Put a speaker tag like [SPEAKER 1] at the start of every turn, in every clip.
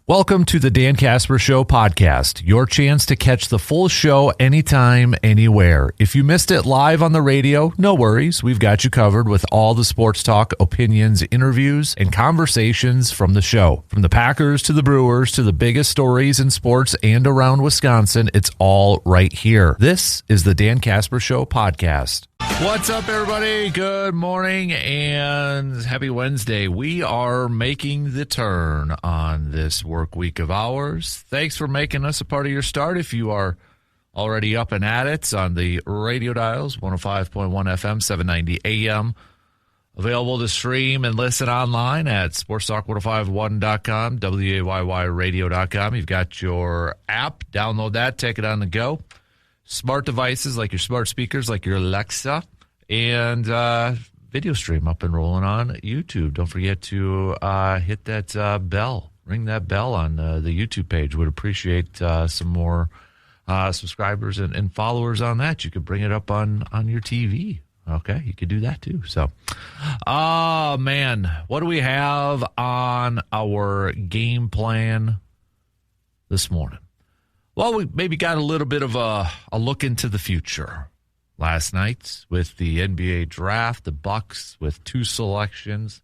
[SPEAKER 1] Welcome to the Dan Casper Show podcast, your chance to catch the full show anytime, anywhere. If you missed it live on the radio, no worries. We've got you covered with all the sports talk, opinions, interviews, and conversations from the show. From the Packers to the Brewers to the biggest stories in sports and around Wisconsin, it's all right here. This is the Dan Casper Show podcast. What's up, everybody? Good morning and happy Wednesday. We are making the turn on this work week of ours. Thanks for making us a part of your start. If you are already up and at it on the radio dials, 105.1 FM, 790 AM, available to stream and listen online at sportstalk1051.com, WAYYradio.com. You've got your app. Download that. Take it on the go. Smart devices like your smart speakers, like your Alexa, and video stream up and rolling on YouTube. Don't forget to hit that bell, ring that bell on the YouTube page. Would appreciate some more subscribers and followers on that. You could bring it up on your TV. Okay, you could do that too. So, man, what do we have on our game plan this morning? Well, we maybe got a little bit of a look into the future last night with the NBA draft, the Bucks with 2 selections,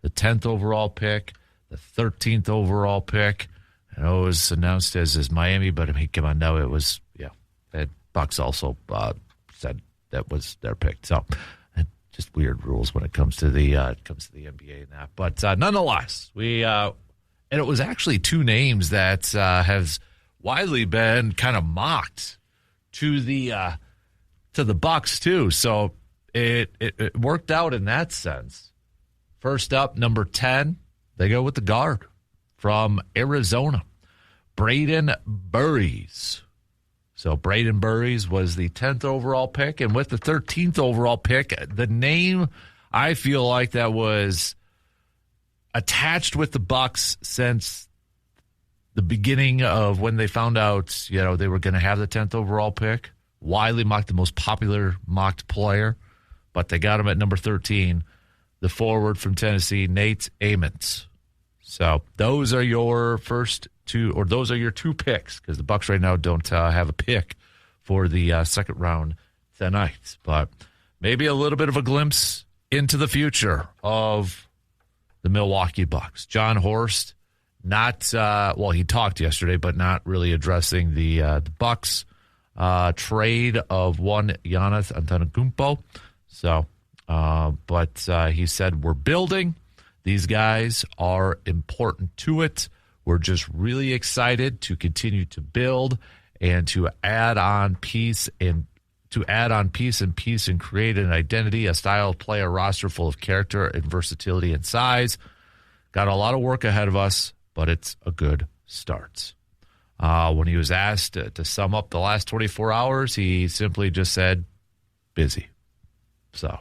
[SPEAKER 1] the 10th overall pick, the 13th overall pick. I know it was announced as Miami, but I mean, come on, no, it was, the Bucks also said that was their pick. So just weird rules when it comes to the NBA and that. But nonetheless, and it was actually 2 names that have widely been kind of mocked to the Bucks too, so it worked out in that sense. First up, number 10, they go with the guard from Arizona, Braden Burries. So Braden Burries was the 10th overall pick, and with the 13th overall pick, the name I feel like that was attached with the Bucks since the beginning of when they found out, they were going to have the 10th overall pick. Widely mocked, the most popular mocked player, but they got him at number 13, the forward from Tennessee, Nate Amons. So those are your first 2, or those are your 2 picks, because the Bucks right now don't have a pick for the second round tonight. But maybe a little bit of a glimpse into the future of the Milwaukee Bucks. John Horst, he talked yesterday, but not really addressing the Bucks trade of one Giannis Antetokounmpo. So, but he said, we're building. These guys are important to it. We're just really excited to continue to build and to add on piece and create an identity, a style of play, a roster full of character and versatility and size. Got a lot of work ahead of us, but it's a good start. When he was asked to sum up the last 24 hours, he simply just said, busy. So,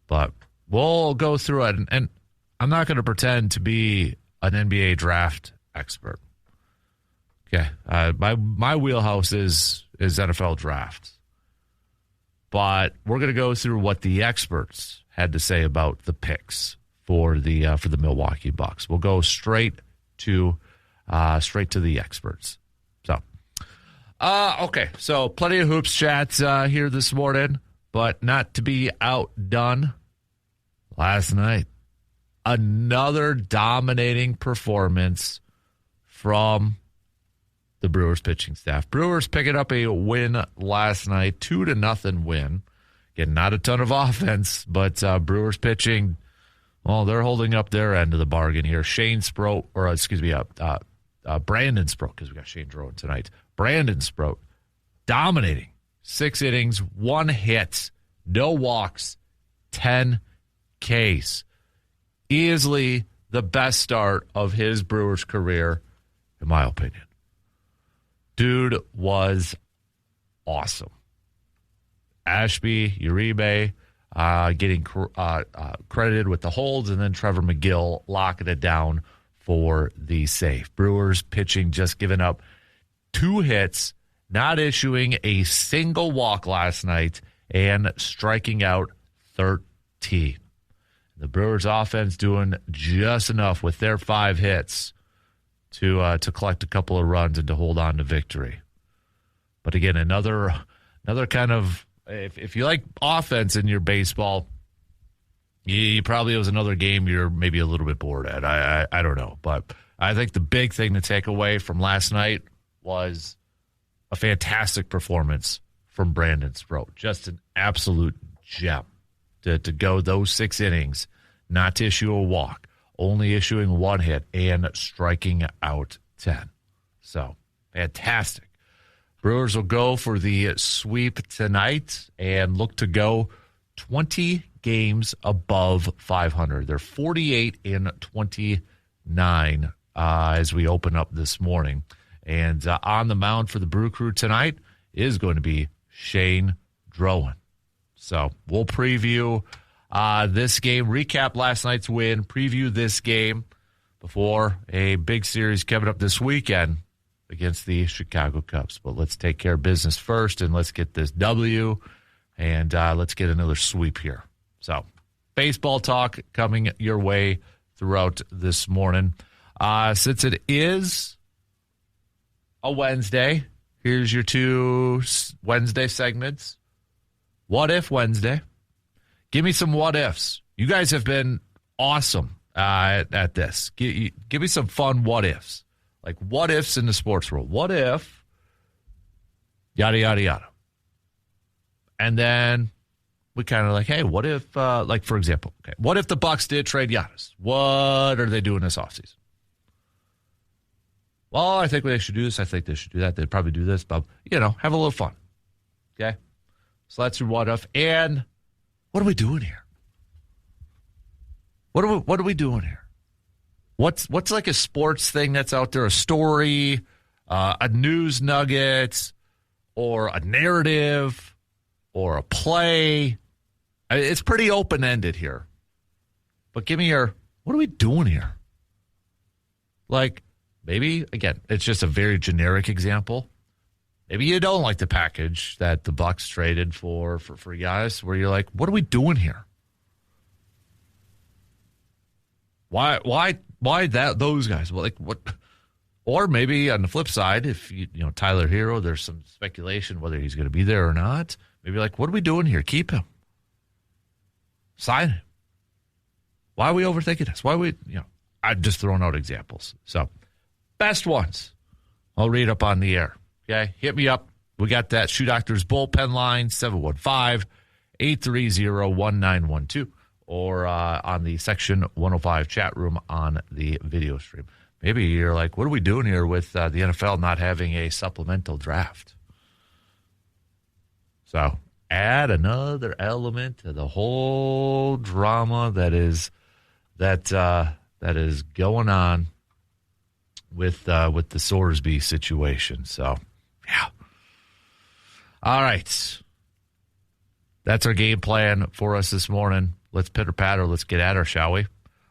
[SPEAKER 1] but we'll go through it. And I'm not going to pretend to be an NBA draft expert. Okay. My wheelhouse is NFL drafts. But we're going to go through what the experts had to say about the picks for the Milwaukee Bucks. We'll go straight to the experts. So, okay. So plenty of hoops chats here this morning, but not to be outdone. Last night, another dominating performance from the Brewers pitching staff. Brewers picking up a win last night, 2-0 win. Again, not a ton of offense, but Brewers pitching, well, they're holding up their end of the bargain here. Brandon Sproat, because we got Shane Drowan tonight. Brandon Sproat dominating. 6 innings, 1 hit, no walks, 10 Ks. Easily the best start of his Brewers career, in my opinion. Dude was awesome. Ashby, Uribe getting credited with the holds, and then Trevor McGill locking it down for the save. Brewers pitching just giving up 2 hits, not issuing a single walk last night, and striking out 13. The Brewers offense doing just enough with their 5 hits to collect a couple of runs and to hold on to victory. But again, another kind of, if you like offense in your baseball, you probably, it was another game you're maybe a little bit bored at. I don't know. But I think the big thing to take away from last night was a fantastic performance from Brandon Sproat. Just an absolute gem to go those 6 innings, not to issue a walk, only issuing 1 hit and striking out 10. So, fantastic. Brewers will go for the sweep tonight and look to go 20 games above 500. They're 48-29 as we open up this morning. And on the mound for the Brew Crew tonight is going to be Shane Drowan. So we'll preview this game, recap last night's win, preview this game before a big series coming up this weekend against the Chicago Cubs. But let's take care of business first, and let's get this W, and let's get another sweep here. So baseball talk coming your way throughout this morning. Since it is a Wednesday, here's your 2 Wednesday segments. What If Wednesday. Give me some what ifs. You guys have been awesome at this. Give me some fun what ifs. Like what ifs in the sports world. What if yada, yada, yada. And then we kind of like, hey, what if, like for example, okay, what if the Bucks did trade Giannis? What are they doing this offseason? Well, I think they should do this. I think they should do that. They'd probably do this, but, have a little fun. Okay? So that's your what if. And what are we doing here? What are we doing here? What's like a sports thing that's out there, a story, a news nugget, or a narrative, or a play? It's pretty open-ended here. But give me what are we doing here? Like, maybe, again, it's just a very generic example. Maybe you don't like the package that the Bucks traded for Giannis, where you're like, what are we doing here? Why those guys? Well, like what? Or maybe on the flip side, if Tyler Hero, there's some speculation whether he's going to be there or not. Maybe like, what are we doing here? Keep him. Sign him. Why are we overthinking this? Why are we, I'm just throwing out examples. So, best ones, I'll read up on the air. Okay, hit me up. We got that Shoe Doctors bullpen line, 715-830-1912, or on the Section 105 chat room on the video stream. Maybe you're like, what are we doing here with the NFL not having a supplemental draft? So add another element to the whole drama that is going on with the Sorsby situation. So, yeah. All right. That's our game plan for us this morning. Let's pitter-patter. Let's get at her, shall we?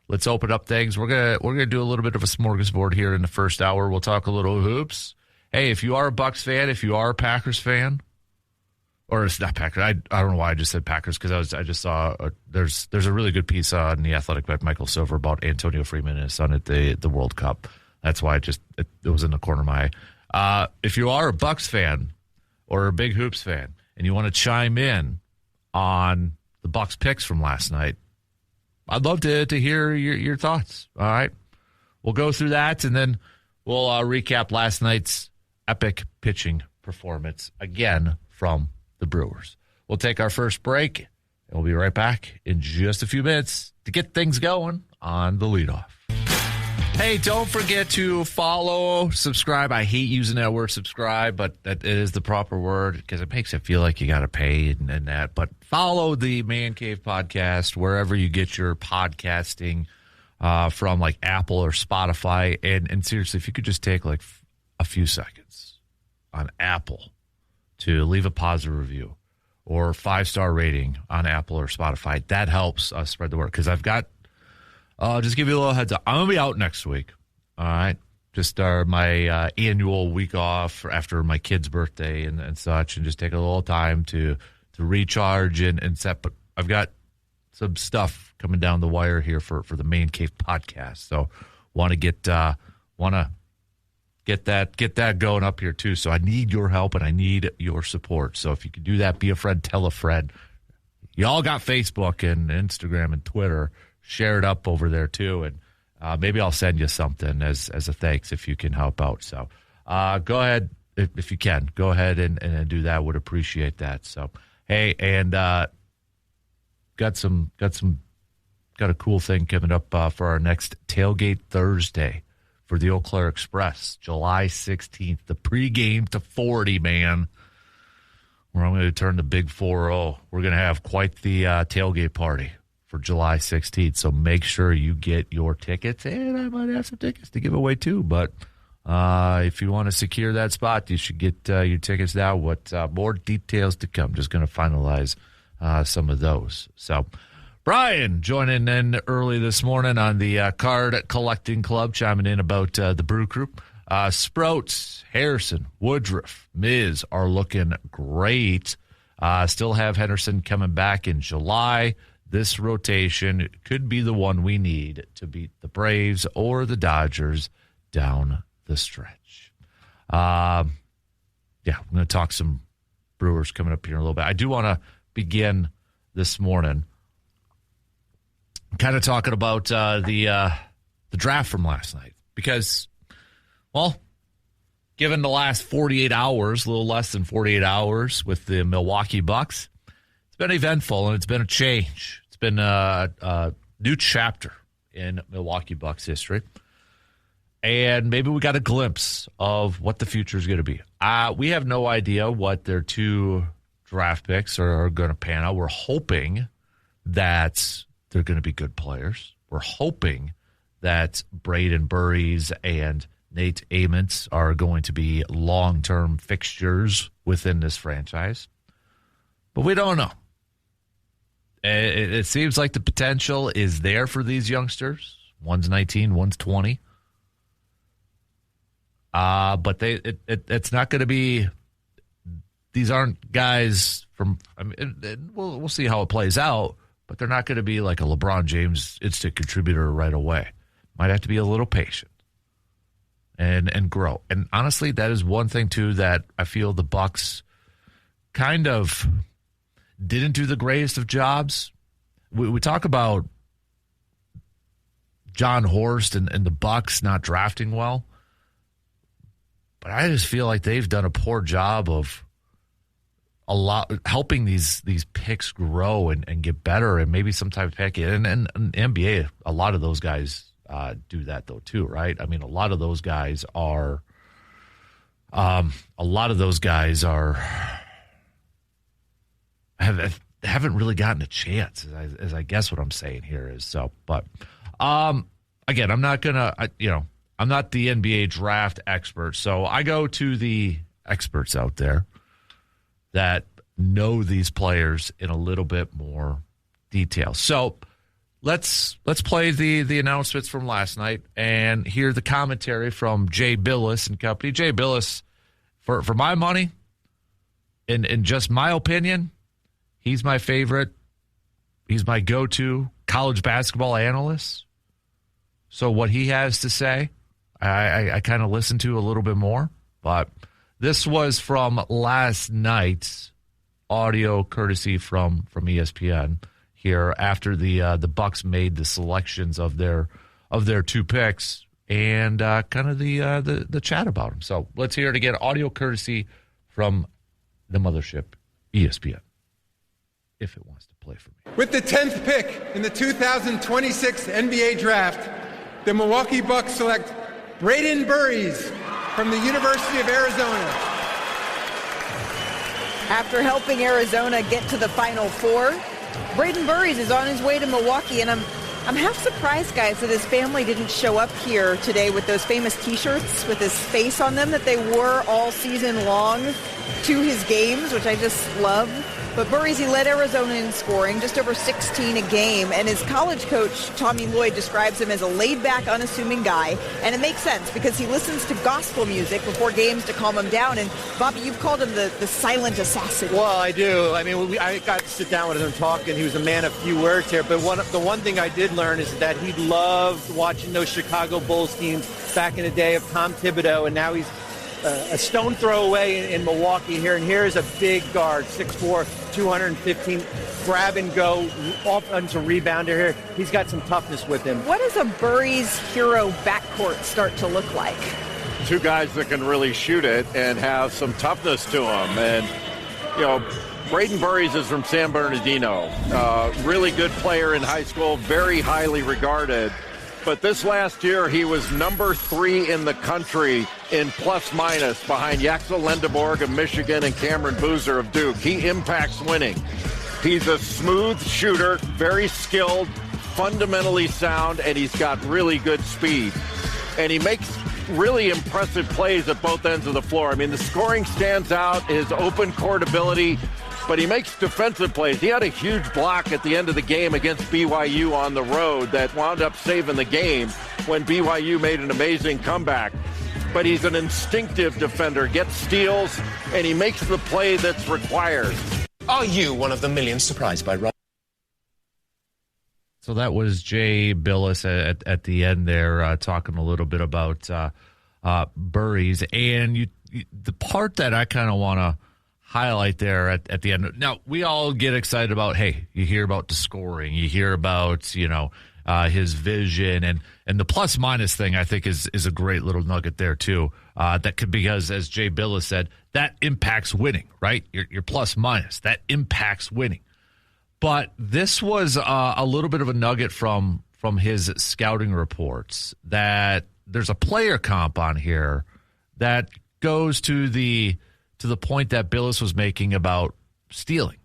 [SPEAKER 1] Let's open up things. We're gonna do a little bit of a smorgasbord here in the first hour. We'll talk a little hoops. Hey, if you are a Bucks fan, if you are a Packers fan, or it's not Packers. I don't know why I just said Packers, because I just saw there's a really good piece on The Athletic by Michael Silver about Antonio Freeman and his son at the World Cup. That's why it was in the corner of my eye. If you are a Bucks fan or a big hoops fan and you want to chime in on the Bucks picks from last night, I'd love to hear your thoughts. All right, we'll go through that, and then we'll recap last night's epic pitching performance again from the Brewers. We'll take our first break, and we'll be right back in just a few minutes to get things going on the leadoff. Hey, don't forget to follow, subscribe. I hate using that word subscribe, but that is the proper word because it makes it feel like you got to pay and that. But follow the Man Cave podcast wherever you get your podcasting from, like Apple or Spotify. And seriously, if you could just take like a few seconds on Apple to leave a positive review or 5-star rating on Apple or Spotify, that helps us spread the word. Because I've got, just give you a little heads up, I'm going to be out next week. All right. Just my annual week off after my kid's birthday and such, and just take a little time to recharge and set. But I've got some stuff coming down the wire here for the Man Cave podcast. So want to get that going up here too. So I need your help and I need your support. So if you can do that, be a friend, tell a friend. Y'all got Facebook and Instagram and Twitter. Share it up over there too, and maybe I'll send you something as a thanks if you can help out. So go ahead if you can. Go ahead and do that. Would appreciate that. So hey, and got a cool thing coming up for our next Tailgate Thursday for the Eau Claire Express, July 16th. The pregame to 40, man. Where I'm going to turn the big 4-0. We're going to have quite the tailgate party for July 16th. So make sure you get your tickets. And I might have some tickets to give away too. But if you want to secure that spot, you should get your tickets now. More details to come. Just going to finalize some of those. So Brian joining in early this morning on the Card Collecting Club, chiming in about the Brew Crew. Sprouts, Harrison, Woodruff, Miz are looking great. Still have Henderson coming back in July. This rotation could be the one we need to beat the Braves or the Dodgers down the stretch. I'm going to talk some Brewers coming up here in a little bit. I do want to begin this morning kind of talking about the draft from last night because, well, given the last 48 hours, a little less than 48 hours with the Milwaukee Bucks, it's been eventful and it's been a change. It's been a new chapter in Milwaukee Bucks history. And maybe we got a glimpse of what the future is going to be. We have no idea what their 2 draft picks are going to pan out. We're hoping that they're going to be good players. We're hoping that Braden Burries and Nate Aments are going to be long-term fixtures within this franchise. But we don't know. It seems like the potential is there for these youngsters. One's 19, one's 20. But it's not going to be – these aren't guys from – I mean, we'll see how it plays out, but they're not going to be like a LeBron James instant contributor right away. Might have to be a little patient and grow. And honestly, that is one thing, too, that I feel the Bucks kind of didn't do the greatest of jobs. We talk about John Horst and the Bucks not drafting well. But I just feel like they've done a poor job of helping these picks grow and get better and maybe sometimes pick it. And NBA, a lot of those guys do that though too, right? I mean, a lot of those guys haven't really gotten a chance. As I guess what I'm saying here is so. But again, I'm not gonna I'm not the NBA draft expert, so I go to the experts out there that know these players in a little bit more detail. So let's play the announcements from last night and hear the commentary from Jay Billis and company. Jay Billis, for my money, in just my opinion, he's my favorite. He's my go-to college basketball analyst. So what he has to say, I kind of listened to a little bit more, but this was from last night's audio courtesy from ESPN here after the Bucks made the selections of their 2 picks and kind of the chat about them. So let's hear it again. Audio courtesy from the mothership, ESPN, if it wants to play for me.
[SPEAKER 2] With the 10th pick in the 2026 NBA Draft, the Milwaukee Bucks select Braden Burries from the University of Arizona.
[SPEAKER 3] After helping Arizona get to the Final Four, Braden Burries is on his way to Milwaukee, and I'm half surprised, guys, that his family didn't show up here today with those famous T-shirts with his face on them that they wore all season long to his games, which I just love. But Burries, he led Arizona in scoring, just over 16 a game, and his college coach, Tommy Lloyd, describes him as a laid-back, unassuming guy, and it makes sense because he listens to gospel music before games to calm him down, and Bobby, you've called him the silent assassin.
[SPEAKER 4] Well, I do. I mean, I got to sit down with him and talk, and he was a man of few words here, but the one thing I did learn is that he loved watching those Chicago Bulls teams back in the day of Tom Thibodeau, and now he's a stone throw away in Milwaukee here, and here's a big guard, 6'4", 215, grab and go, offensive rebounder here. He's got some toughness with him.
[SPEAKER 3] What does a Burries hero backcourt start to look like?
[SPEAKER 5] Two guys that can really shoot it and have some toughness to them. And, you know, Braden Burries is from San Bernardino. Really good player in high school, very highly regarded. But this last year, he was number 3 in the country in plus-minus behind Yaxel Lendeborg of Michigan and Cameron Boozer of Duke. He impacts winning. He's a smooth shooter, very skilled, fundamentally sound, and he's got really good speed. And he makes really impressive plays at both ends of the floor. I mean, the scoring stands out, his open court ability, but he makes defensive plays. He had a huge block at the end of the game against BYU on the road that wound up saving the game when BYU made an amazing comeback. But he's an instinctive defender, gets steals, and he makes the play that's required.
[SPEAKER 6] Are you one of the millions surprised by Rob?
[SPEAKER 1] So that was Jay Billis at the end there, talking a little bit about Burries. And the part that I kind of want to highlight there at the end. Now, we all get excited about, hey, you hear about the scoring, you hear about, his vision, and the plus-minus thing, I think, is a great little nugget there, too. That could, because, as Jay Billis said, that impacts winning, right? Your plus-minus, that impacts winning. But this was a little bit of a nugget from his scouting reports that there's a player comp on here that goes to the point that Billis was making about stealing.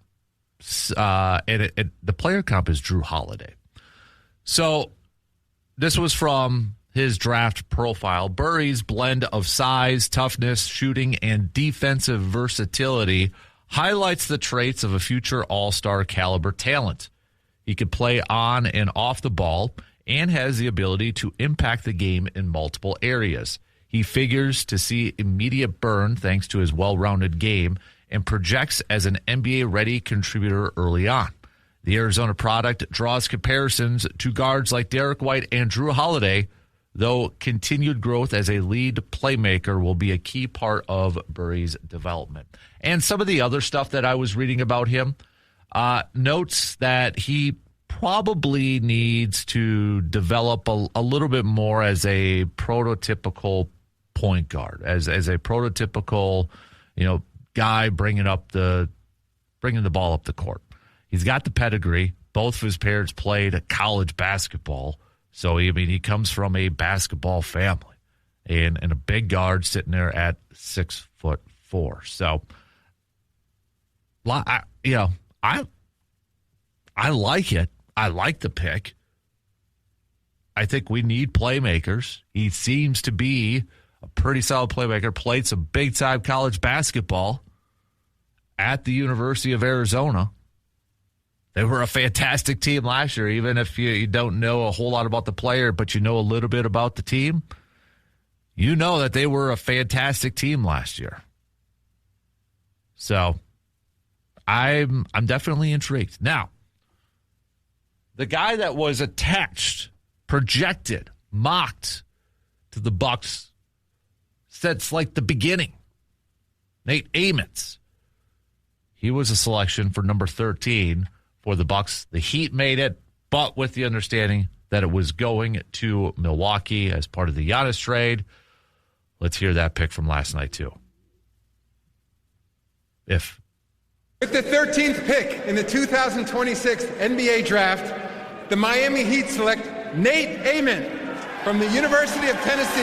[SPEAKER 1] And the player comp is Drew Holiday. So this was from his draft profile. Burries' blend of size, toughness, shooting, and defensive versatility highlights the traits of a future all-star caliber talent. He can play on and off the ball and has the ability to impact the game in multiple areas. He figures to see immediate burn thanks to his well-rounded game and projects as an NBA-ready contributor early on. The Arizona product draws comparisons to guards like Derek White and Drew Holiday, though continued growth as a lead playmaker will be a key part of Burries' development. And some of the other stuff that I was reading about him notes that he probably needs to develop a little bit more as a prototypical point guard, as a prototypical, guy bringing the ball up the court. He's got the pedigree. Both of his parents played college basketball. So, he comes from a basketball family and a big guard sitting there at 6'4". So, I like it. I like the pick. I think we need playmakers. He seems to be a pretty solid playmaker, played some big-time college basketball at the University of Arizona. They were a fantastic team last year, even if you don't know a whole lot about the player, but you know a little bit about the team. You know that they were a fantastic team last year. So I'm definitely intrigued. Now, the guy that was attached, projected, mocked to the Bucks since like the beginning, Nate Amons. He was a selection for number 13 for the Bucks. The Heat made it, but with the understanding that it was going to Milwaukee as part of the Giannis trade. Let's hear that pick from last night, too.
[SPEAKER 2] With the 13th pick in the 2026 NBA Draft, the Miami Heat select Nate Amons from the University of Tennessee.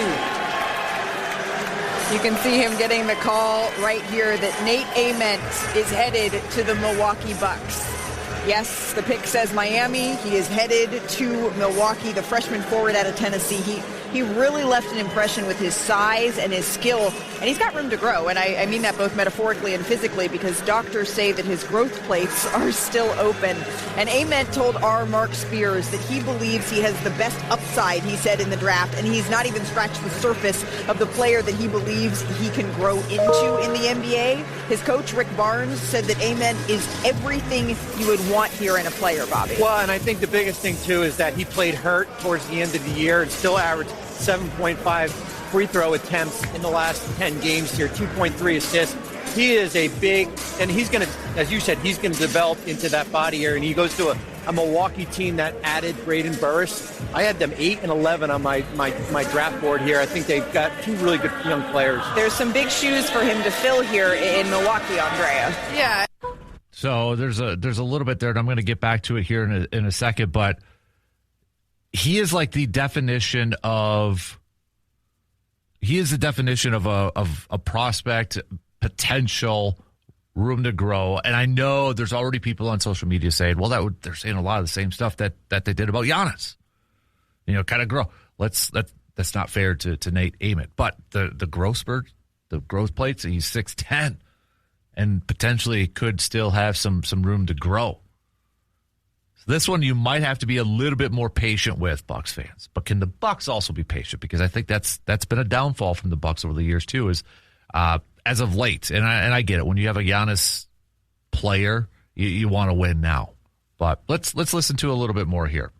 [SPEAKER 3] You can see him getting the call right here that Nate Amons is headed to the Milwaukee Bucks. Yes, the pick says Miami. He is headed to Milwaukee, the freshman forward out of Tennessee. he really left an impression with his size and his skill, and he's got room to grow. And I mean that both metaphorically and physically, because doctors say that his growth plates are still open. And Ament told our Mark Spears that he believes he has the best upside, he said, in the draft, and he's not even scratched the surface of the player that he believes he can grow into in the NBA. His coach, Rick Barnes, said that Ament is everything you would want here in a player, Bobby.
[SPEAKER 4] Well, and I think the biggest thing, too, is that he played hurt towards the end of the year and still averaged 7.5 free throw attempts in the last 10 games here, 2.3 assists. He is a big, and he's going to, as you said, he's going to develop into that body here, and he goes to a Milwaukee team that added Braden Burris. I had them 8 and 11 on my draft board here. I think they've got two really good young players.
[SPEAKER 3] There's some big shoes for him to fill here in Milwaukee, Andrea.
[SPEAKER 7] Yeah.
[SPEAKER 1] So there's a little bit there, and I'm going to get back to it here in a second, but he is like the definition of a prospect, potential, room to grow. And I know there's already people on social media saying, well, they're saying a lot of the same stuff that they did about Giannis. Kind of grow. That's not fair to Nate Ament. But the growth spurt, the growth plates, he's 6'10", and potentially could still have some room to grow. So this one you might have to be a little bit more patient with, Bucks fans. But can the Bucks also be patient? Because I think that's been a downfall from the Bucks over the years too. Is as of late, and I get it. When you have a Giannis player, you want to win now. But let's listen to a little bit more here.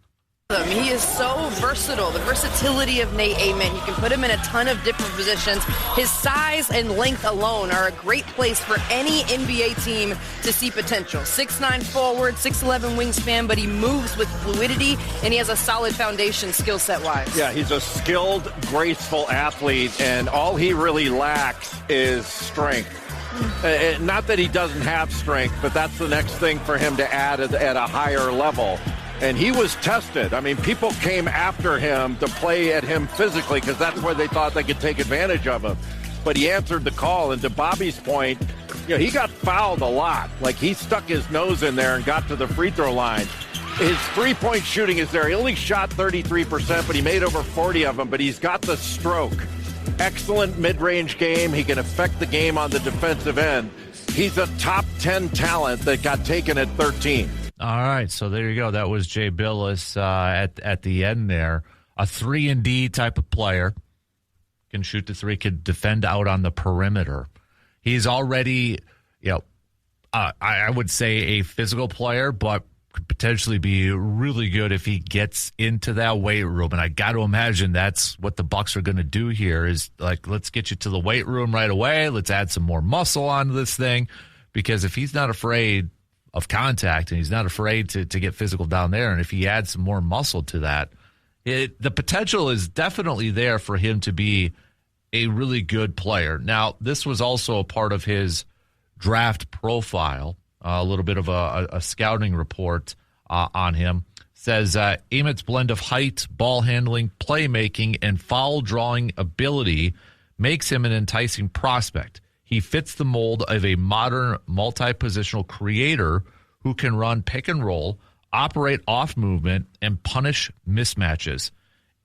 [SPEAKER 7] He is so versatile. The versatility of Nate Ament. You can put him in a ton of different positions. His size and length alone are a great place for any NBA team to see potential. 6'9" forward, 6'11" wingspan, but he moves with fluidity, and he has a solid foundation skill set-wise.
[SPEAKER 5] Yeah, he's a skilled, graceful athlete, and all he really lacks is strength. Not that he doesn't have strength, but that's the next thing for him to add at a higher level. And he was tested. I mean, people came after him to play at him physically because that's where they thought they could take advantage of him. But he answered the call. And to Bobby's point, he got fouled a lot. Like, he stuck his nose in there and got to the free throw line. His three-point shooting is there. He only shot 33%, but he made over 40 of them. But he's got the stroke. Excellent mid-range game. He can affect the game on the defensive end. He's a top 10 talent that got taken at 13.
[SPEAKER 1] All right, so there you go. That was Jay Billis at the end there. A 3-and-D type of player. Can shoot the three, can defend out on the perimeter. He's already, I would say a physical player, but could potentially be really good if he gets into that weight room. And I got to imagine that's what the Bucks are going to do here is, like, let's get you to the weight room right away. Let's add some more muscle onto this thing. Because if he's not afraid of contact, and he's not afraid to get physical down there. And if he adds some more muscle to that, the potential is definitely there for him to be a really good player. Now, this was also a part of his draft profile, a little bit of a scouting report on him. Says Ament's blend of height, ball handling, playmaking, and foul drawing ability makes him an enticing prospect. He fits the mold of a modern multi-positional creator who can run pick and roll, operate off movement, and punish mismatches.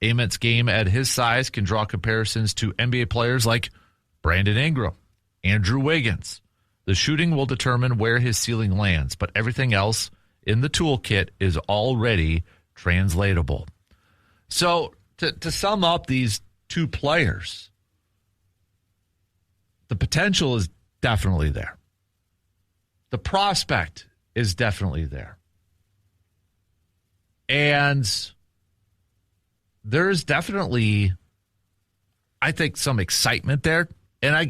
[SPEAKER 1] Ament's game at his size can draw comparisons to NBA players like Brandon Ingram, Andrew Wiggins. The shooting will determine where his ceiling lands, but everything else in the toolkit is already translatable. So to sum up these two players, the potential is definitely there. The prospect is definitely there. And there's definitely, I think, some excitement there. And I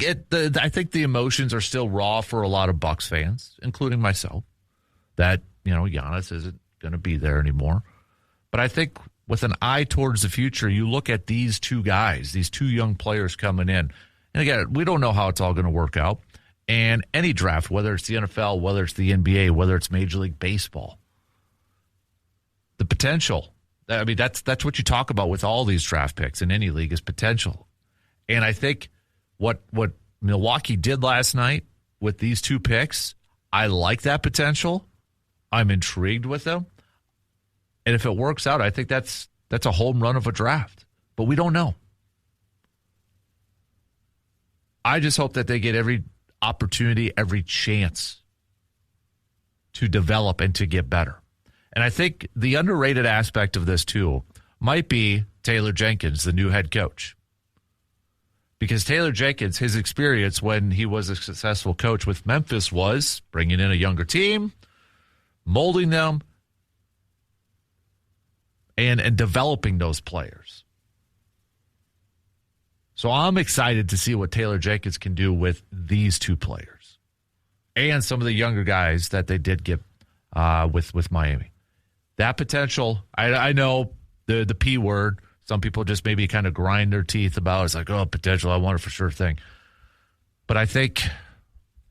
[SPEAKER 1] think the emotions are still raw for a lot of Bucks fans, including myself, that, Giannis isn't going to be there anymore. But I think with an eye towards the future, you look at these two guys, these two young players coming in. And again, we don't know how it's all going to work out. And any draft, whether it's the NFL, whether it's the NBA, whether it's Major League Baseball, the potential, I mean, that's what you talk about with all these draft picks in any league is potential. And I think what Milwaukee did last night with these two picks, I like that potential. I'm intrigued with them. And if it works out, I think that's a home run of a draft. But we don't know. I just hope that they get every opportunity, every chance to develop and to get better. And I think the underrated aspect of this, too, might be Taylor Jenkins, the new head coach. Because Taylor Jenkins, his experience when he was a successful coach with Memphis was bringing in a younger team, molding them, and developing those players. So I'm excited to see what Taylor Jenkins can do with these two players and some of the younger guys that they did get with Miami. That potential, I know the P word, some people just maybe kind of grind their teeth about. It's like, oh, potential, I want it for sure thing. But I think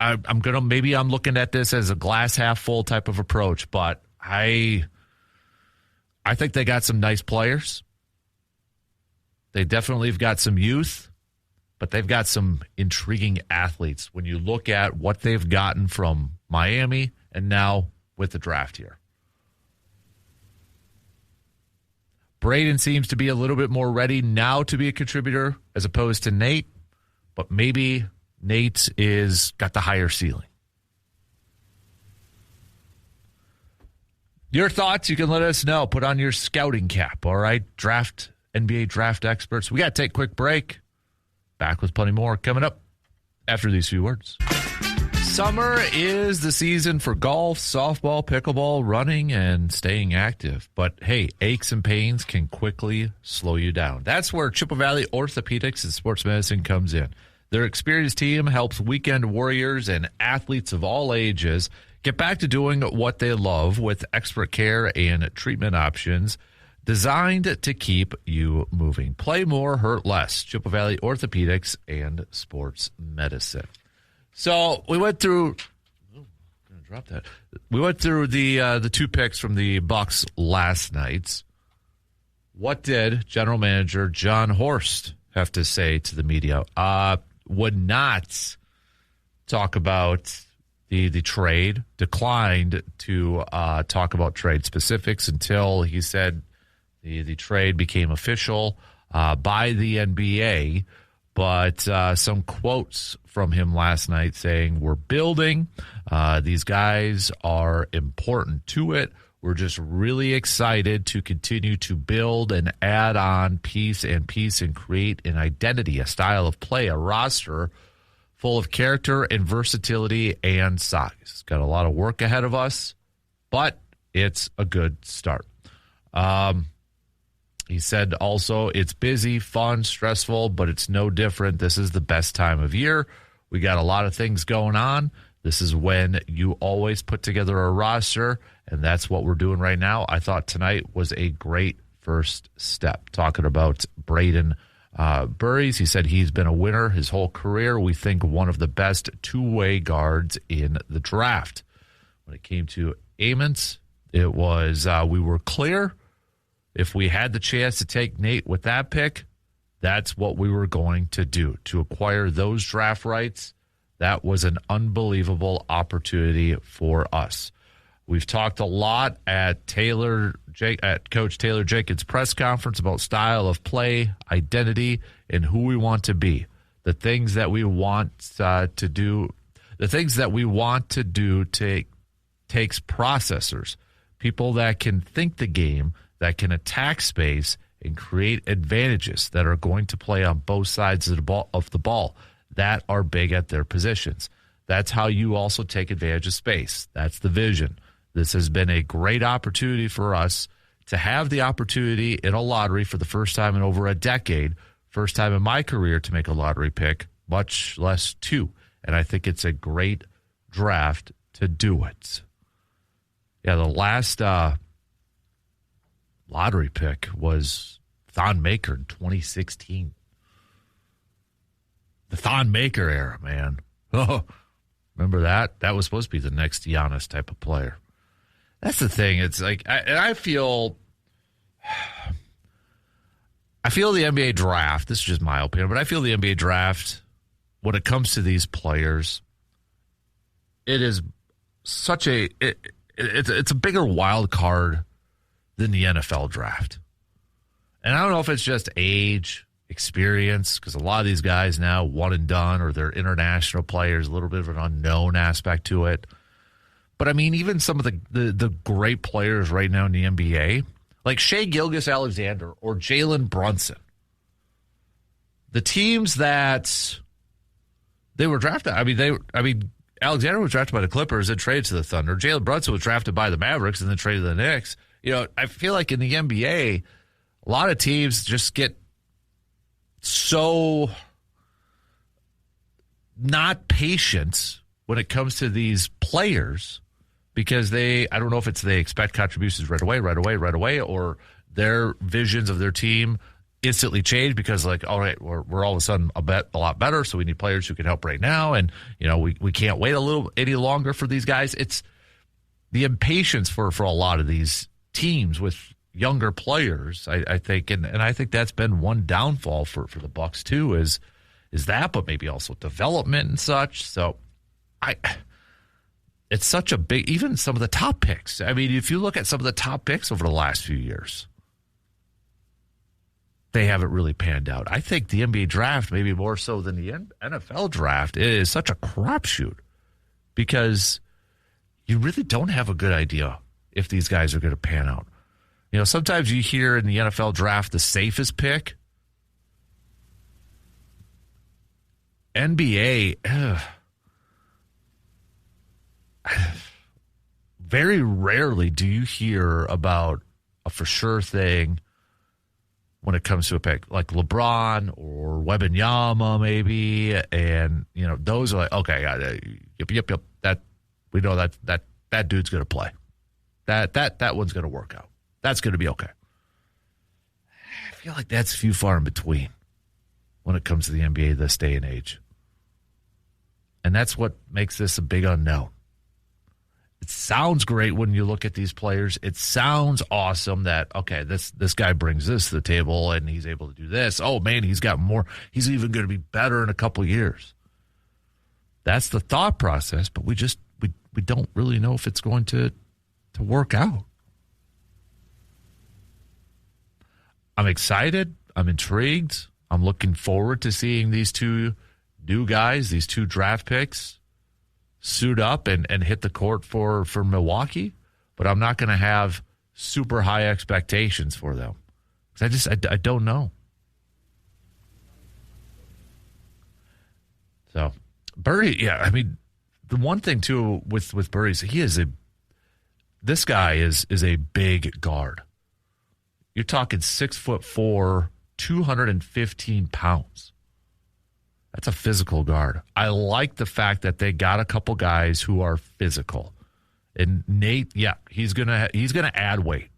[SPEAKER 1] I'm looking at this as a glass half full type of approach, but I think they got some nice players. They definitely have got some youth, but they've got some intriguing athletes when you look at what they've gotten from Miami and now with the draft here. Braden seems to be a little bit more ready now to be a contributor as opposed to Nate, but maybe Nate is got the higher ceiling. Your thoughts, you can let us know. Put on your scouting cap, all right? NBA draft experts. We got to take a quick break. Back with plenty more coming up after these few words. Summer is the season for golf, softball, pickleball, running, and staying active. But hey, aches and pains can quickly slow you down. That's where Chippewa Valley Orthopedics and Sports Medicine comes in. Their experienced team helps weekend warriors and athletes of all ages get back to doing what they love with expert care and treatment options designed to keep you moving. Play more, hurt less. Chippewa Valley Orthopedics and Sports Medicine. So we went through. We went through the two picks from the Bucks last night. What did General Manager John Horst have to say to the media? Would not talk about the trade. Declined to talk about trade specifics until he said the trade became official by the NBA. But some quotes from him last night saying, we're building. These guys are important to it. We're just really excited to continue to build and add on piece and create an identity, a style of play, a roster full of character and versatility and size. It's got a lot of work ahead of us, but it's a good start. He said also, it's busy, fun, stressful, but it's no different. This is the best time of year. We got a lot of things going on. This is when you always put together a roster, and that's what we're doing right now. I thought tonight was a great first step. Talking about Braden Burries, he said he's been a winner his whole career. We think one of the best two-way guards in the draft. When it came to Amons, it was we were clear. If we had the chance to take Nate with that pick, that's what we were going to do. To acquire those draft rights, that was an unbelievable opportunity for us. We've talked a lot at Coach Taylor Jenkins' press conference about style of play, identity, and who we want to be. The things that we want to do. The things that we want to do takes processors, people that can think the game, that can attack space and create advantages that are going to play on both sides of the ball that are big at their positions. That's how you also take advantage of space. That's the vision. This has been a great opportunity for us to have the opportunity in a lottery for the first time in over a decade, first time in my career to make a lottery pick, much less two. And I think it's a great draft to do it. Yeah, the last lottery pick was Thon Maker in 2016. The Thon Maker era, man. Oh, remember that? That was supposed to be the next Giannis type of player. That's the thing. It's like, I feel the NBA draft, this is just my opinion, but I feel the NBA draft, when it comes to these players, it is such it's a bigger wild card than the NFL draft. And I don't know if it's just age, experience, because a lot of these guys now one and done, or they're international players, a little bit of an unknown aspect to it. But I mean, even some of the great players right now in the NBA, like Shai Gilgeous-Alexander or Jalen Brunson, the teams that they were drafted. I mean, Alexander was drafted by the Clippers and traded to the Thunder. Jalen Brunson was drafted by the Mavericks and then traded to the Knicks. You know, I feel like in the NBA, a lot of teams just get so not patient when it comes to these players because I don't know if it's they expect contributions right away, or their visions of their team instantly change because, like, all right, we're all of a sudden a lot better, so we need players who can help right now, and you know we can't wait any longer for these guys. It's the impatience for a lot of these teams with younger players, I think, and I think that's been one downfall for the Bucks too, is that, but maybe also development and such. So it's such a big, even some of the top picks. I mean, if you look at some of the top picks over the last few years, they haven't really panned out. I think the NBA draft, maybe more so than the NFL draft, is such a crapshoot because you really don't have a good idea if these guys are going to pan out. You know, sometimes you hear in the NFL draft the safest pick. NBA, very rarely do you hear about a for sure thing when it comes to a pick like LeBron or Wembanyama maybe, and you know those are like, okay, yep, that we know that dude's going to play, that one's going to work out, that's going to be okay. I feel like that's few far in between when it comes to the NBA this day and age, and that's what makes this a big unknown. It sounds great when you look at these players. It sounds awesome that, okay, this guy brings this to the table and he's able to do this. Oh, man, he's got more. He's even going to be better in a couple of years. That's the thought process, but we don't really know if it's going to work out. I'm excited. I'm intrigued. I'm looking forward to seeing these two new guys, these two draft picks, suit up and hit the court for Milwaukee, but I'm not going to have super high expectations for them. I don't know. So, Burry, yeah, I mean, the one thing too with Burry is this guy is a big guard. You're talking 6'4", 215 pounds. That's a physical guard. I like the fact that they got a couple guys who are physical. And Nate, yeah, he's gonna add weight.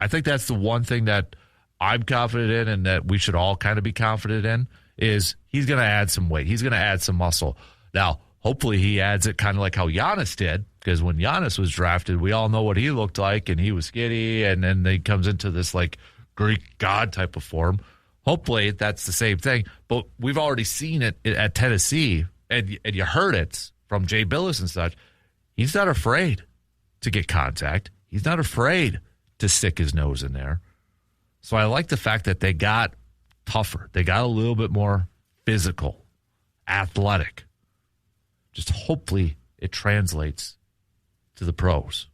[SPEAKER 1] I think that's the one thing that I'm confident in, and that we should all kind of be confident in, is he's gonna add some weight. He's gonna add some muscle. Now, hopefully he adds it kind of like how Giannis did, because when Giannis was drafted, we all know what he looked like, and he was skinny, and then he comes into this like Greek god type of form. Hopefully that's the same thing, but we've already seen it at Tennessee, and you heard it from Jay Billis and such. He's not afraid to get contact. He's not afraid to stick his nose in there. So I like the fact that they got tougher. They got a little bit more physical, athletic. Just hopefully it translates to the pros.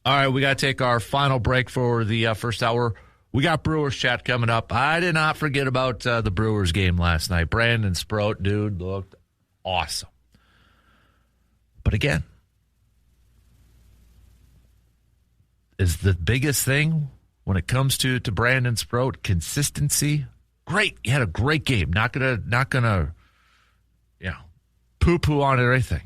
[SPEAKER 1] All right, we got to take our final break for the first hour. We got Brewers chat coming up. I did not forget about the Brewers game last night. Brandon Sproat, dude, looked awesome. But again, is the biggest thing when it comes to Brandon Sproat consistency? Great, he had a great game. Not gonna, poo-poo on everything.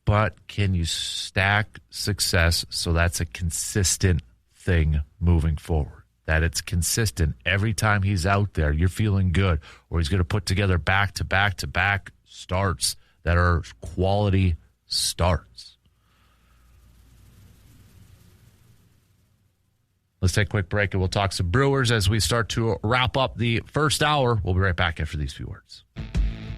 [SPEAKER 1] But can you stack success so that's a consistent thing moving forward? That it's consistent every time he's out there, you're feeling good, or he's going to put together back-to-back starts that are quality starts. Let's take a quick break, and we'll talk some Brewers as we start to wrap up the first hour. We'll be right back after these few words.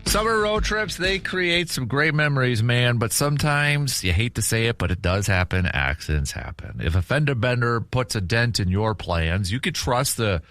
[SPEAKER 1] Summer road trips, they create some great memories, man, but sometimes, you hate to say it, but it does happen. Accidents happen. If a fender bender puts a dent in your plans, you could trust the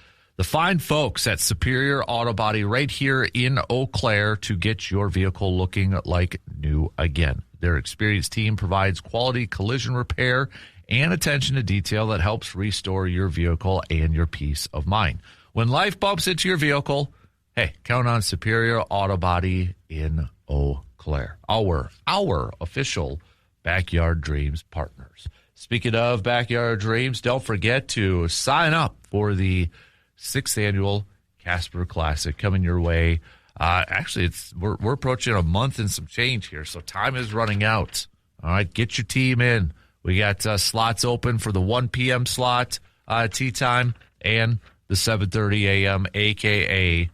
[SPEAKER 1] fine folks at Superior Auto Body right here in Eau Claire to get your vehicle looking like new again. Their experienced team provides quality collision repair and attention to detail that helps restore your vehicle and your peace of mind. When life bumps into your vehicle, hey, count on Superior Auto Body in Eau Claire, our official Backyard Dreams partners. Speaking of Backyard Dreams, don't forget to sign up for the 6th annual Casper Classic coming your way. Actually, we're approaching a month and some change here, so time is running out. All right, get your team in. We got slots open for the 1 p.m. slot, tee time, and the 7:30 a.m., a.k.a.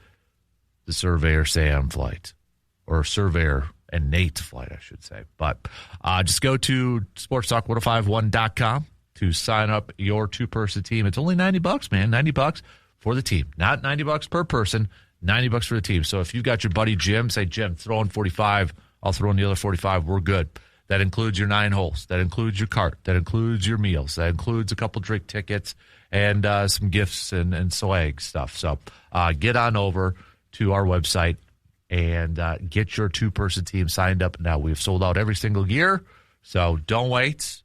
[SPEAKER 1] the Surveyor Sam flight, or Surveyor and Nate flight, I should say. But just go to sportstalk1051.com to sign up your two-person team. It's only $90, man, $90 for the team. Not $90 per person, $90 for the team. So if you've got your buddy Jim, say, Jim, throw in 45, I'll throw in the other 45, we're good. That includes your 9 holes. That includes your cart. That includes your meals. That includes a couple drink tickets and some gifts and swag stuff. So get on over to our website and get your two-person team signed up now. We've sold out every single year, so don't wait.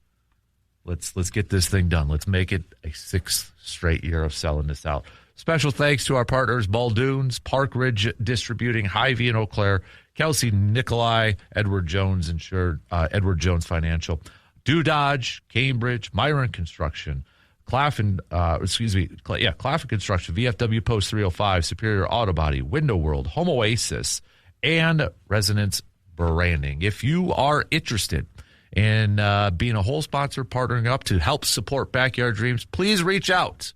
[SPEAKER 1] Let's get this thing done. Let's make it a 6th straight year of selling this out. Special thanks to our partners, Baldoons, Park Ridge Distributing, Hy-Vee in Eau Claire, Kelsey Nikolai, Edward Jones Financial, Dodge, Cambridge, Myron Construction, Claffin Construction, VFW Post 305, Superior Auto Body, Window World, Home Oasis, and Resonance Branding. If you are interested in being a whole sponsor, partnering up to help support Backyard Dreams, please reach out.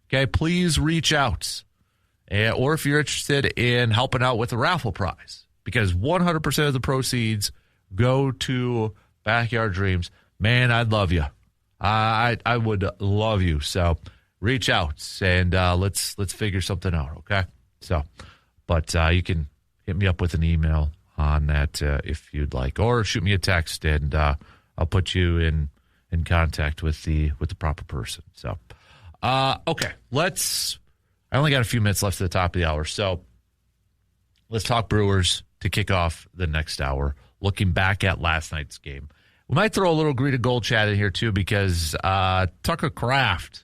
[SPEAKER 1] Okay, please reach out. Or if you're interested in helping out with the raffle prize, because 100% of the proceeds go to Backyard Dreams. Man, I'd love you. I would love you. So reach out and let's figure something out, okay? So, but you can hit me up with an email on that if you'd like, or shoot me a text and I'll put you in contact with the proper person. So, okay, I only got a few minutes left at the top of the hour, so let's talk Brewers to kick off the next hour, looking back at last night's game. We might throw a little Greta Gold chat in here, too, because Tucker Kraft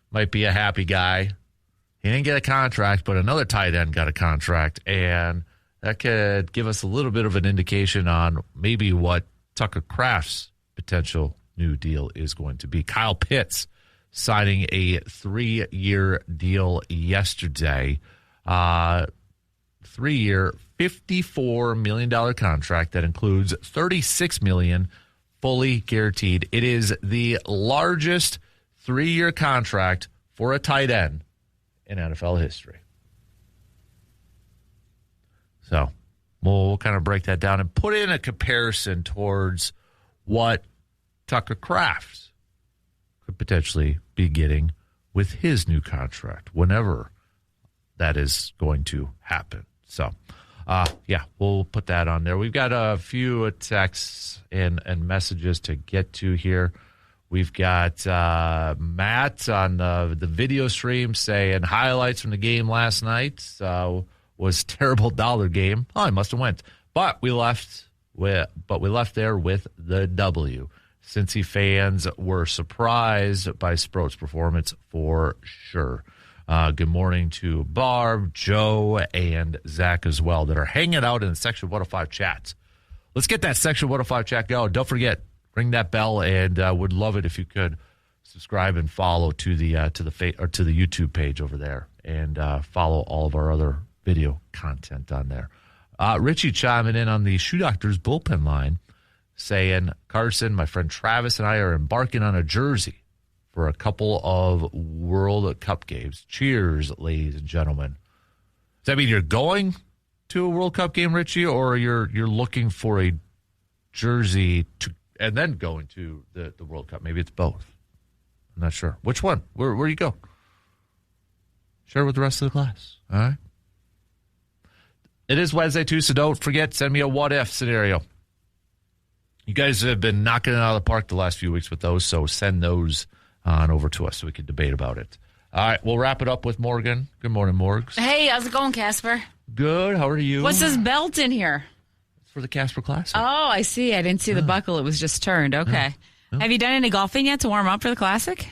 [SPEAKER 1] might be a happy guy. He didn't get a contract, but another tight end got a contract, and that could give us a little bit of an indication on maybe what Tucker Kraft's potential new deal is going to be. Kyle Pitts signing a 3-year deal yesterday. 3-year, $54 million contract that includes $36 million fully guaranteed. It is the largest 3-year contract for a tight end in NFL history. So we'll kind of break that down and put in a comparison towards what Tucker Kraft could potentially be getting with his new contract, whenever that is going to happen. So, we'll put that on there. We've got a few texts and messages to get to here. We've got Matt on the video stream saying highlights from the game last night was terrible dollar game. Oh, I must have went, but we left there with the W. Cincy fans were surprised by Sproat's performance for sure. Good morning to Barb, Joe, and Zach as well that are hanging out in the Section 105 chats. Let's get that Section 105 chat going. Don't forget, ring that bell, and would love it if you could subscribe and follow to the YouTube page over there, and follow all of our other video content on there. Richie chiming in on the Shoe Doctors bullpen line, saying, Carson, my friend Travis, and I are embarking on a jersey for a couple of World Cup games. Cheers, ladies and gentlemen. Does that mean you're going to a World Cup game, Richie, or you're looking for a jersey and then going to the World Cup? Maybe it's both. I'm not sure. Which one? Where you go? Share it with the rest of the class. All right? It is Wednesday, too, so don't forget, send me a what-if scenario. You guys have been knocking it out of the park the last few weeks with those, so send those on over to us so we can debate about it. All right, we'll wrap it up with Morgan. Good morning, Morgs.
[SPEAKER 8] Hey, how's it going, Casper?
[SPEAKER 1] Good. How are you?
[SPEAKER 8] What's this belt in here?
[SPEAKER 1] It's for the Casper Classic.
[SPEAKER 8] Oh, I see. I didn't see the buckle. It was just turned. Okay.
[SPEAKER 1] Yeah.
[SPEAKER 8] Have you done any golfing yet to warm up for the Classic?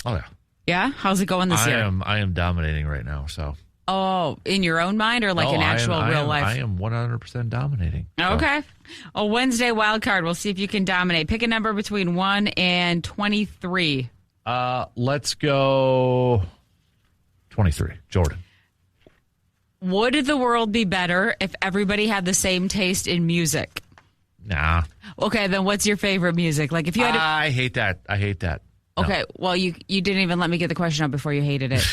[SPEAKER 1] Oh, yeah.
[SPEAKER 8] Yeah? How's it going this year?
[SPEAKER 1] I am dominating right now, so.
[SPEAKER 8] Oh, in your own mind or like in actual real life?
[SPEAKER 1] I am 100% dominating. So.
[SPEAKER 8] Okay. A Wednesday wild card. We'll see if you can dominate. Pick a number between 1 and 23.
[SPEAKER 1] Let's go 23. Jordan.
[SPEAKER 8] Would the world be better if everybody had the same taste in music?
[SPEAKER 1] Nah.
[SPEAKER 8] Okay, then what's your favorite music? Like if you had
[SPEAKER 1] I hate that. No.
[SPEAKER 8] Okay, well, you didn't even let me get the question out before you hated it.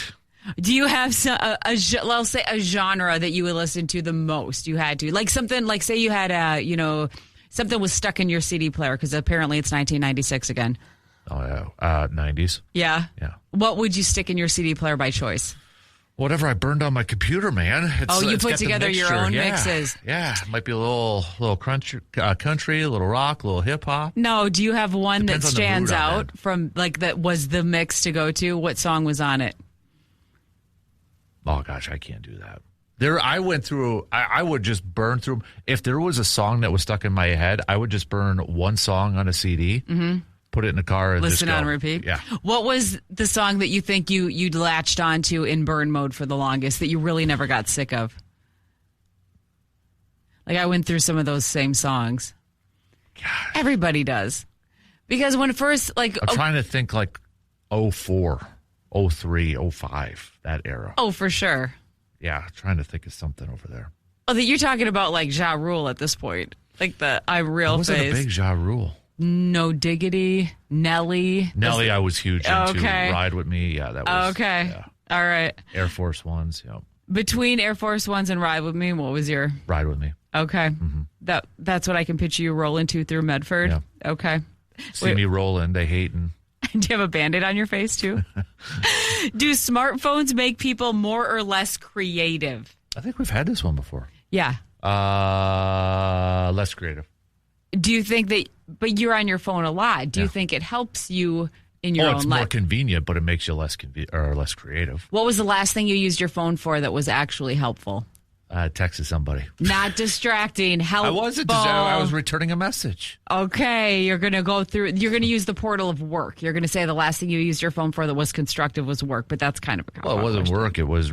[SPEAKER 8] Do you have let's say a genre that you would listen to the most? You had to like something like say you had something was stuck in your CD player because apparently it's 1996 again.
[SPEAKER 1] Oh yeah, 90s.
[SPEAKER 8] Yeah.
[SPEAKER 1] Yeah.
[SPEAKER 8] What would you stick in your CD player by choice?
[SPEAKER 1] Whatever I burned on my computer, man.
[SPEAKER 8] You
[SPEAKER 1] it's
[SPEAKER 8] put
[SPEAKER 1] got the
[SPEAKER 8] together your own mixes.
[SPEAKER 1] Yeah, it might be a little country, a little rock, a little hip hop.
[SPEAKER 8] No, do you have one
[SPEAKER 1] Depends
[SPEAKER 8] that
[SPEAKER 1] on the
[SPEAKER 8] stands
[SPEAKER 1] mood I'm
[SPEAKER 8] out from like that was the mix to go to? What song was on it?
[SPEAKER 1] Oh gosh, I can't do that. I went through. I would just burn through. If there was a song that was stuck in my head, I would just burn one song on a CD. Mm-hmm. Put it in the car and
[SPEAKER 8] listen
[SPEAKER 1] just go.
[SPEAKER 8] on repeat.
[SPEAKER 1] Yeah.
[SPEAKER 8] What was the song that you think you'd latched onto in burn mode for the longest that you really never got sick of? Like I went through some of those same songs.
[SPEAKER 1] Gosh.
[SPEAKER 8] Everybody does. Because when first I'm
[SPEAKER 1] trying to think like 04, 03, 05, that era.
[SPEAKER 8] Oh, for sure.
[SPEAKER 1] Yeah, trying to think of something over there.
[SPEAKER 8] Oh, that you're talking about like Ja Rule at this point. Like the I'm Real phase.
[SPEAKER 1] I wasn't a big Ja Rule.
[SPEAKER 8] No Diggity, Nelly.
[SPEAKER 1] I was huge into.
[SPEAKER 8] Okay.
[SPEAKER 1] Ride With Me. Yeah, that was.
[SPEAKER 8] Okay.
[SPEAKER 1] Yeah.
[SPEAKER 8] All right.
[SPEAKER 1] Air Force Ones. Yeah.
[SPEAKER 8] Between Air Force Ones and Ride With Me, what was your?
[SPEAKER 1] Ride With Me.
[SPEAKER 8] Okay.
[SPEAKER 1] Mm-hmm.
[SPEAKER 8] That's what I can picture you rolling to through Medford.
[SPEAKER 1] Yeah.
[SPEAKER 8] Okay.
[SPEAKER 1] See me rolling. They hating.
[SPEAKER 8] Do you have a Band-Aid on your face too? Do smartphones make people more or less creative?
[SPEAKER 1] I think we've had this one before.
[SPEAKER 8] Yeah.
[SPEAKER 1] Less creative.
[SPEAKER 8] Do you think that, but you're on your phone a lot. Do you think it helps you in your own life?
[SPEAKER 1] It's more convenient, but it makes you less creative.
[SPEAKER 8] What was the last thing you used your phone for that was actually helpful?
[SPEAKER 1] Texted somebody.
[SPEAKER 8] Not distracting. Helpful.
[SPEAKER 1] I was returning a message.
[SPEAKER 8] Okay, you're going to use the portal of work. You're going to say the last thing you used your phone for that was constructive was work, but that's kind of a
[SPEAKER 1] Well, it wasn't work. It was